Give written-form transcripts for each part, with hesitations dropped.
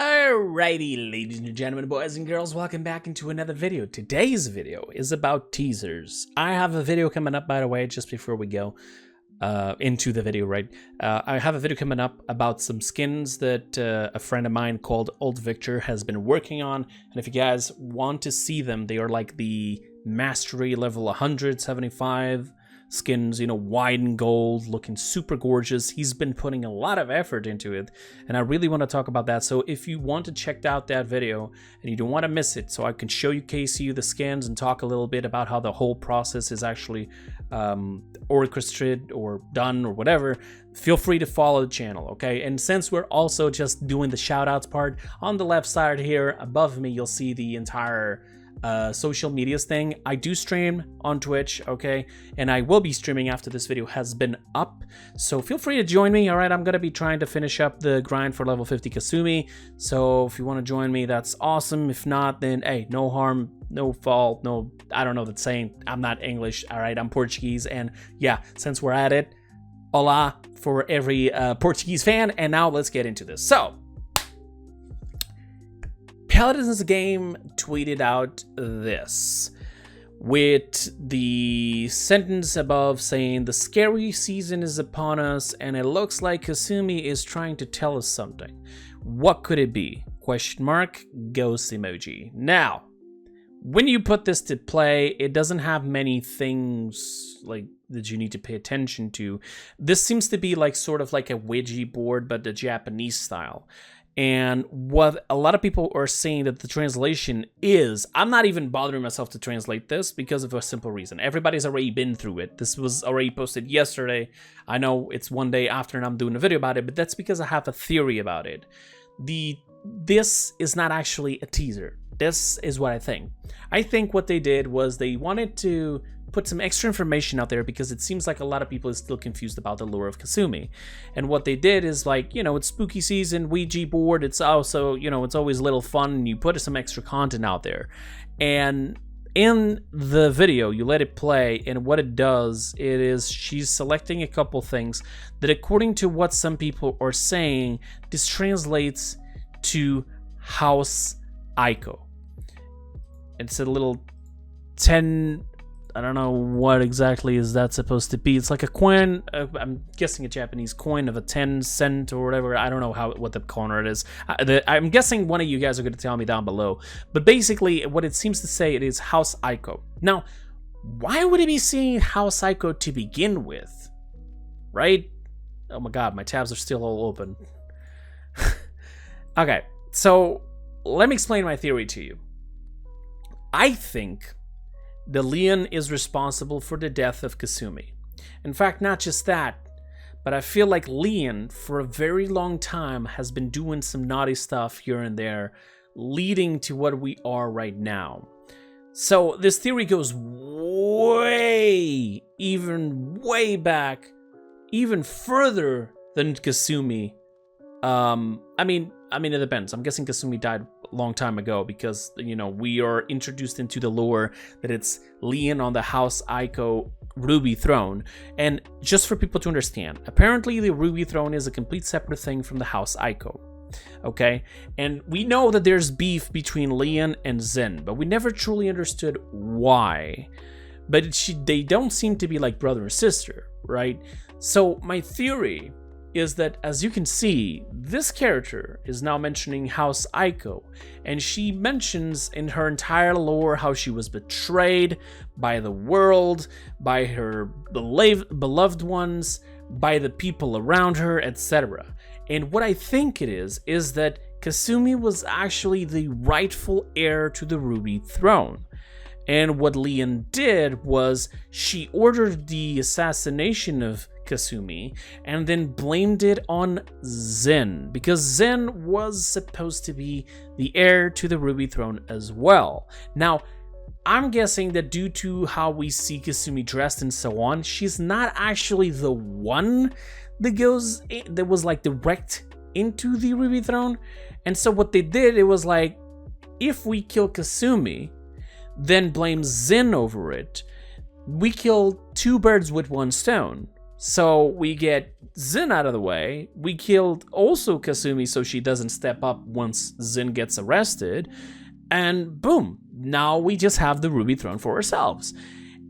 Alrighty, ladies and gentlemen, boys and girls, welcome back into another video. Today's video is about teasers. I have a video coming up, by the way, just before we go into the video, right? I have a video coming up about some skins that a friend of mine called Old Victor has been working on. And if you guys want to see them, they are like the Mastery level 175 skins, you know, white and gold, looking super gorgeous. He's been putting a lot of effort into it, and I really want to talk about that. So if you want to check out that video and you don't want to miss it, so I can show you KCU the skins and talk a little bit about how the whole process is actually orchestrated or done or whatever, feel free to follow the channel, okay? And since we're also just doing the shout outs part, on the left side here above me you'll see the entire social medias thing. I do stream on Twitch, okay, and I will be streaming after this video has been up, so feel free to join me. All right, I'm gonna be trying to finish up the grind for level 50 Kasumi, so if you want to join me, that's awesome. If not, then hey, no harm, no fault, no, I don't know that saying, I'm not English, all right, I'm Portuguese, and yeah, since we're at it, hola for every Portuguese fan. And now let's get into this. So Paladins game tweeted out this with the sentence above saying, "The scary season is upon us and it looks like Kasumi is trying to tell us something. What could it be? Question mark, ghost emoji." Now, when you put this to play, it doesn't have many things like that you need to pay attention to. This seems to be like sort of like a Ouija board, but the Japanese style. And what a lot of people are saying that the translation is, I'm not even bothering myself to translate this because of a simple reason. Everybody's already been through it. This was already posted yesterday. I know it's one day after and I'm doing a video about it, but that's because I have a theory about it. This is not actually a teaser. This is what I think. I think what they did was they wanted to put some extra information out there because it seems like a lot of people are still confused about the lore of Kasumi. And what they did is, like, you know, it's spooky season, Ouija board, it's also, you know, it's always a little fun, and you put some extra content out there. And in the video, you let it play, and what it does, it is she's selecting a couple things that, according to what some people are saying, this translates to House Aiko. It's a little 10, I don't know what exactly is that supposed to be. It's like a coin, I'm guessing a Japanese coin of a 10 cent or whatever. I don't know what the corner it is. I'm guessing one of you guys are going to tell me down below. But basically, what it seems to say, it is House Aiko. Now, why would it be saying House Aiko to begin with? Right? Oh my god, my tabs are still all open. Okay, so let me explain my theory to you. I think the Lian is responsible for the death of Kasumi. In fact, not just that, but I feel like Lian, for a very long time, has been doing some naughty stuff here and there, leading to what we are right now. So this theory goes way back, even further than Kasumi. I mean, it depends. I'm guessing Kasumi died a long time ago because, you know, we are introduced into the lore that it's Lian on the House Aiko Ruby Throne. And just for people to understand, apparently the Ruby Throne is a complete separate thing from the House Aiko. Okay? And we know that there's beef between Lian and Zen, but we never truly understood why. But they don't seem to be like brother and sister, right? So my theory is that, as you can see, this character is now mentioning House Aiko, and she mentions in her entire lore how she was betrayed by the world, by her beloved ones, by the people around her, etc. And what I think it is that Kasumi was actually the rightful heir to the Ruby Throne. And what Lian did was she ordered the assassination of Kasumi and then blamed it on Zen, because Zen was supposed to be the heir to the Ruby Throne as well. Now, I'm guessing that due to how we see Kasumi dressed and so on, she's not actually the one that was like direct into the Ruby Throne. And so what they did, it was like, if we kill Kasumi, then blame Zen over it, we kill two birds with one stone. So we get Zin out of the way. We killed also Kasumi so she doesn't step up once Zin gets arrested. And boom, now we just have the Ruby Throne for ourselves.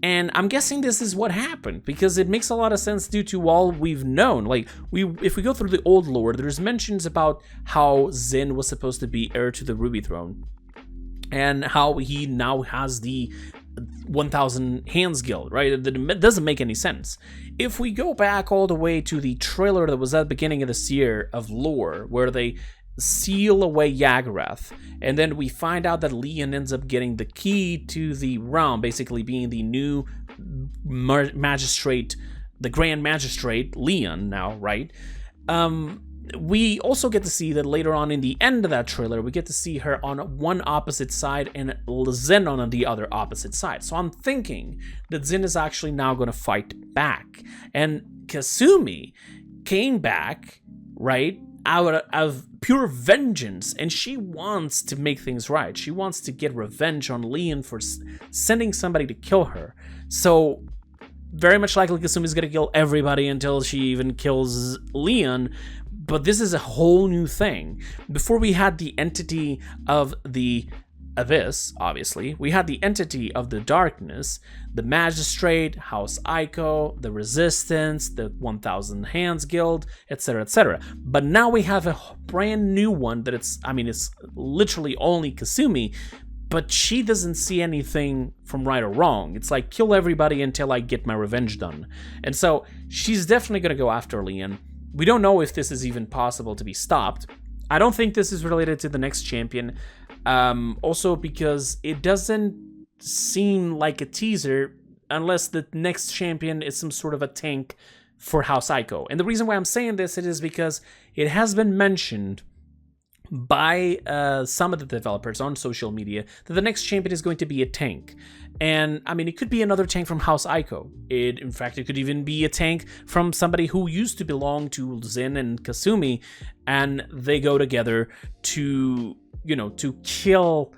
And I'm guessing this is what happened because it makes a lot of sense due to all we've known. Like, if we go through the old lore, there's mentions about how Zin was supposed to be heir to the Ruby Throne and how he now has the 1,000 Hands Guild, right? It doesn't make any sense. If we go back all the way to the trailer that was at the beginning of this year of lore, where they seal away Yagarath, and then we find out that Lian ends up getting the key to the realm, basically being the new magistrate, the Grand Magistrate, Lian now, right? We also get to see that later on in the end of that trailer, we get to see her on one opposite side and Zen on the other opposite side. So I'm thinking that Zen is actually now going to fight back. And Kasumi came back, right, out of pure vengeance, and she wants to make things right. She wants to get revenge on Lian for sending somebody to kill her. So very much likely Kasumi's going to kill everybody until she even kills Lian. But this is a whole new thing. Before we had the entity of the Abyss, obviously. We had the entity of the Darkness, the Magistrate, House Aiko, the Resistance, the 1,000 Hands Guild, etc., etc. But now we have a brand new one that it's literally only Kasumi, but she doesn't see anything from right or wrong. It's like, kill everybody until I get my revenge done. And so she's definitely going to go after Lian. We don't know if this is even possible to be stopped. I don't think this is related to the next champion. Also because it doesn't seem like a teaser unless the next champion is some sort of a tank for House Aiko. And the reason why I'm saying this is because it has been mentioned by some of the developers on social media that the next champion is going to be a tank. And I mean, it could be another tank from House Aiko. In fact, it could even be a tank from somebody who used to belong to Zin and Kasumi, and they go together to, to kill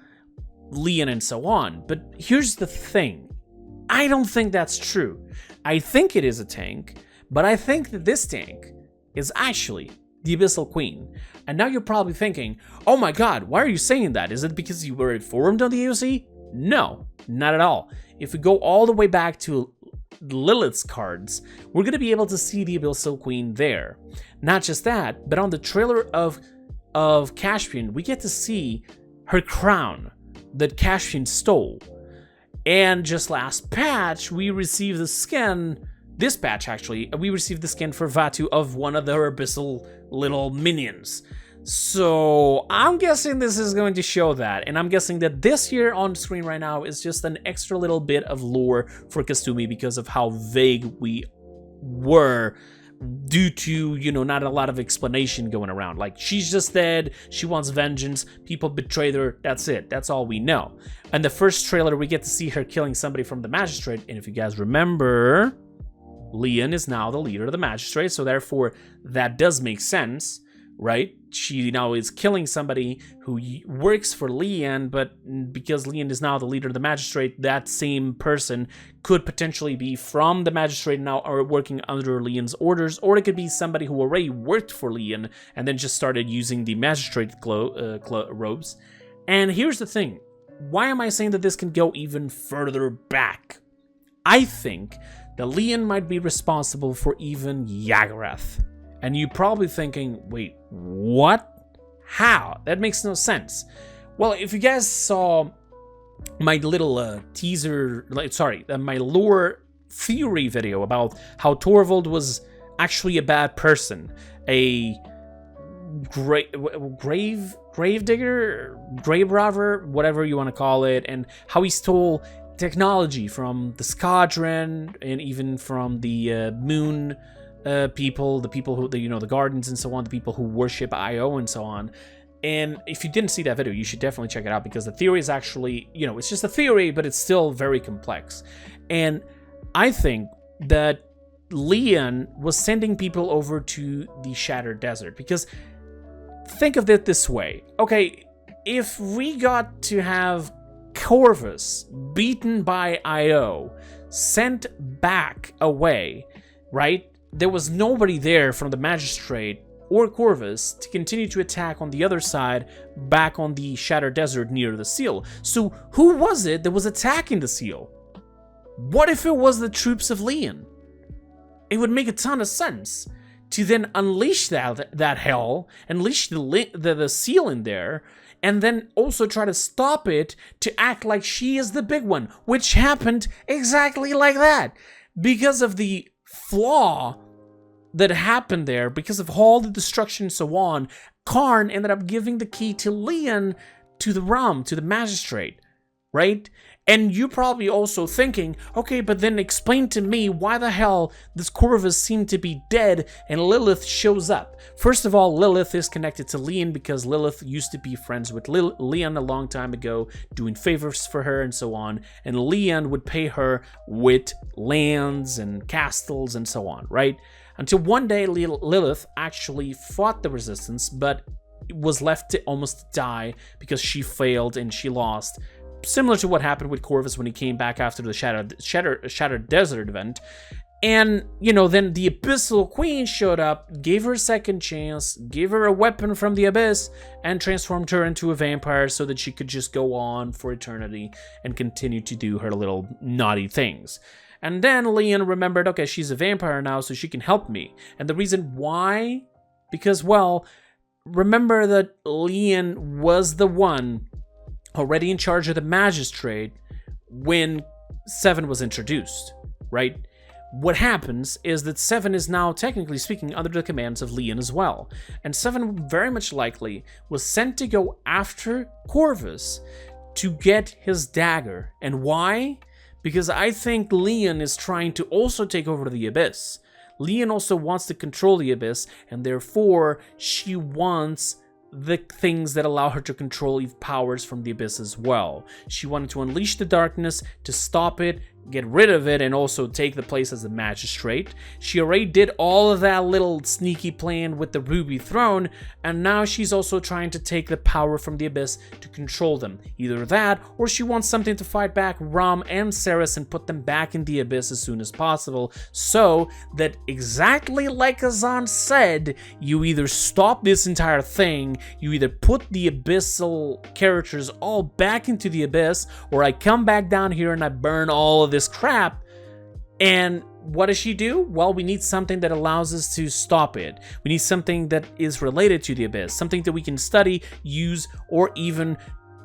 Lian and so on. But here's the thing. I don't think that's true. I think it is a tank, but I think that this tank is actually the Abyssal Queen. And now you're probably thinking, oh my god, why are you saying that? Is it because you were informed on the AOC? No, not at all. If we go all the way back to Lilith's cards, we're going to be able to see the Abyssal Queen there. Not just that, but on the trailer of Caspian, we get to see her crown that Caspian stole. And just last patch, we received the skin, this patch actually, we received the skin for Vatu of one of their Abyssal little minions. So I'm guessing this is going to show that, and I'm guessing that this here on screen right now is just an extra little bit of lore for Kasumi because of how vague we were due to, not a lot of explanation going around. Like, she's just dead, she wants vengeance, people betrayed her, that's it, that's all we know. And the first trailer, we get to see her killing somebody from the Magistrate, and if you guys remember, Lian is now the leader of the Magistrate, so therefore that does make sense, right? She now is killing somebody who works for Lian, but because Lian is now the leader of the Magistrate, that same person could potentially be from the Magistrate now or working under Lian's orders, or it could be somebody who already worked for Lian and then just started using the Magistrate robes. And here's the thing. Why am I saying that this can go even further back? I think that Lian might be responsible for even Yagarath. And you're probably thinking, wait, what? How? That makes no sense. Well, if you guys saw my little teaser, my lore theory video about how Torvald was actually a bad person, a grave digger, grave robber, whatever you want to call it, and how he stole technology from the Squadron and even from the moon people, the people who, the gardens and so on, the people who worship Io and so on. And if you didn't see that video, you should definitely check it out because the theory is actually, it's just a theory, but it's still very complex. And I think that Lian was sending people over to the Shattered Desert because think of it this way. Okay, if we got to have Corvus beaten by Io, sent back away, right? there was nobody there from the Magistrate or Corvus to continue to attack on the other side, back on the Shattered Desert near the seal. So who was it that was attacking the seal? What if it was the troops of Lian? It would make a ton of sense to then unleash that hell, unleash the seal in there, and then also try to stop it to act like she is the big one, which happened exactly like that. Because of the flaw that happened there, because of all the destruction and so on, Karn ended up giving the key to Lian to the realm, to the Magistrate, right? And you're probably also thinking, okay, but then explain to me why the hell this Corvus seemed to be dead and Lilith shows up. First of all, Lilith is connected to Lian because Lilith used to be friends with Lian a long time ago, doing favors for her and so on. And Lian would pay her with lands and castles and so on, right? Until one day Lilith actually fought the resistance, but was left to almost die because she failed and she lost. Similar to what happened with Corvus when he came back after the Shattered Desert event. And, you know, then the Abyssal Queen showed up, gave her a second chance, gave her a weapon from the Abyss, and transformed her into a vampire so that she could just go on for eternity and continue to do her little naughty things. And then Lian remembered, okay, she's a vampire now, so she can help me. And the reason why? Because, well, remember that Lian was the one already in charge of the Magistrate when Seven was introduced, right? What happens is that Seven is now, technically speaking, under the commands of Lian as well. And Seven, very much likely, was sent to go after Corvus to get his dagger. And why? Because I think Lian is trying to also take over the Abyss. Lian also wants to control the Abyss, and therefore she wants the things that allow her to control Eve powers from the Abyss as well. She wanted to unleash the darkness, to stop it, get rid of it, and also take the place as the Magistrate. She already did all of that little sneaky plan with the Ruby Throne, and now she's also trying to take the power from the Abyss to control them. Either that, or she wants something to fight back Ram and Ceres and put them back in the Abyss as soon as possible, so that, exactly like Azan said, you either stop this entire thing, you either put the Abyssal characters all back into the Abyss, or I come back down here and I burn all of this crap. And what does she do? Well, we need something that allows us to stop it. We need something that is related to the Abyss, something that we can study, use, or even,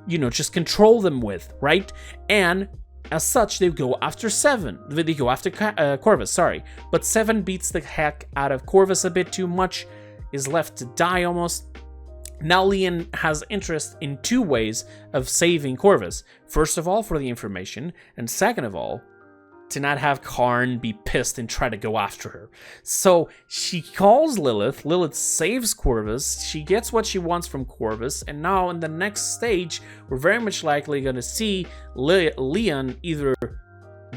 you know, just control them with, right? And as such, they go after Seven. They go after Corvus, sorry. But Seven beats the heck out of Corvus a bit too much, is left to die almost. Now Lian has interest in two ways of saving Corvus. First of all, for the information, and second of all, to not have Karn be pissed and try to go after her. So she calls Lilith, Lilith saves Corvus, she gets what she wants from Corvus, and now in the next stage, we're very much likely going to see Lian either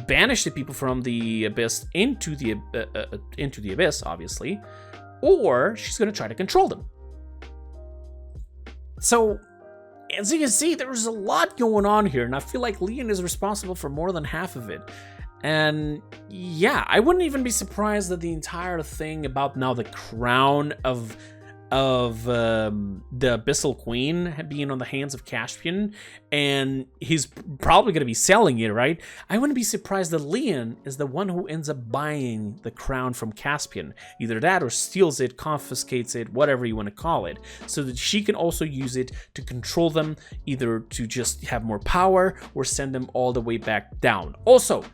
banish the people from the Abyss into the Abyss, obviously, or she's going to try to control them. So, as you can see, there's a lot going on here, and I feel like Lian is responsible for more than half of it. And yeah, I wouldn't even be surprised that the entire thing about now the crown of the Abyssal Queen being on the hands of Caspian, and he's probably going to be selling it, right? I wouldn't be surprised that Lian is the one who ends up buying the crown from Caspian. Either that or steals it, confiscates it, whatever you want to call it, so that she can also use it to control them, either to just have more power or send them all the way back down. Also,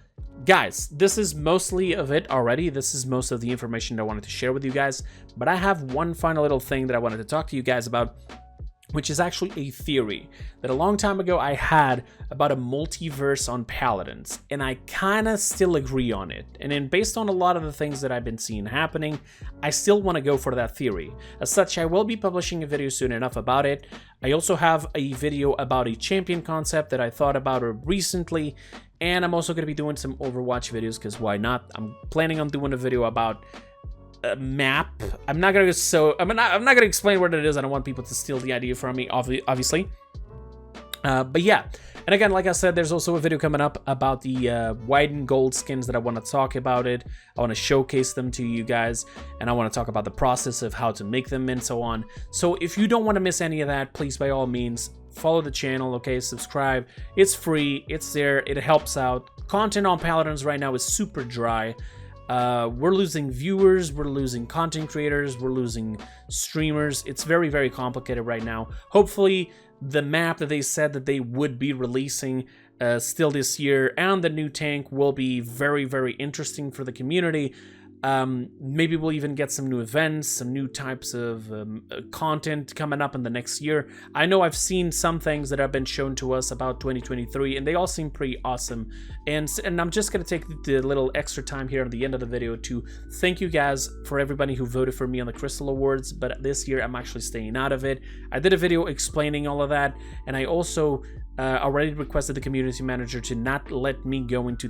guys, this is mostly of it already. This is most of the information that I wanted to share with you guys. But I have one final little thing that I wanted to talk to you guys about, which is actually a theory that a long time ago I had about a multiverse on Paladins. And I kind of still agree on it. And then based on a lot of the things that I've been seeing happening, I still want to go for that theory. As such, I will be publishing a video soon enough about it. I also have a video about a champion concept that I thought about recently. And I'm also going to be doing some Overwatch videos, because why not? I'm planning on doing a video about a map. I'm not going to explain what it is. I don't want people to steal the idea from me, obviously. But yeah, And again, like I said, there's also a video coming up about the white and gold skins that I want to talk about it. I want to showcase them to you guys, and I want to talk about the process of how to make them and so on. So if you don't want to miss any of that, please, by all means, follow the channel, okay? Subscribe. It's free. It's there. It helps out. Content on Paladins right now is super dry. We're losing viewers, we're losing content creators, we're losing streamers. It's very, very complicated right now. Hopefully, the map that they said that they would be releasing still this year and the new tank will be very, very interesting for the community. Maybe we'll even get some new events, some new types of content coming up in the next year. I know I've seen some things that have been shown to us about 2023, and they all seem pretty awesome. And I'm just going to take the little extra time here at the end of the video to thank you guys for everybody who voted for me on the Crystal Awards, but this year I'm actually staying out of it. I did a video explaining all of that, and I also already requested the community manager to not let me go into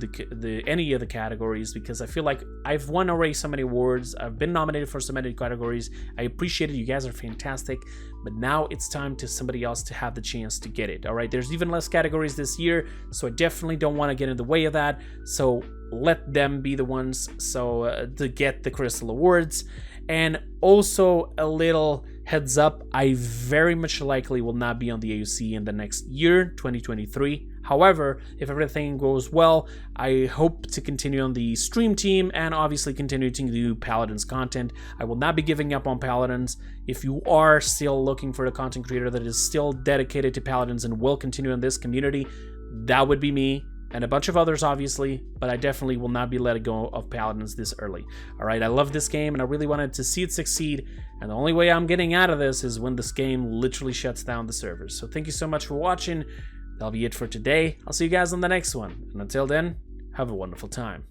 any of the categories, because I feel like I've won already so many awards. I've been nominated for so many categories. I appreciate it. You guys are fantastic. But now it's time to somebody else to have the chance to get it. All right, there's even less categories this year, so I definitely don't want to get in the way of that. So let them be the ones to get the Crystal Awards. And also a little heads up, I very much likely will not be on the AUC in the next year, 2023. However, if everything goes well, I hope to continue on the stream team and obviously continue to do Paladins content. I will not be giving up on Paladins. If you are still looking for a content creator that is still dedicated to Paladins and will continue in this community, that would be me. And a bunch of others, obviously, but I definitely will not be letting go of Paladins this early. All right, I love this game, and I really wanted to see it succeed, and the only way I'm getting out of this is when this game literally shuts down the servers. So thank you so much for watching. That'll be it for today. I'll see you guys on the next one, and until then, have a wonderful time.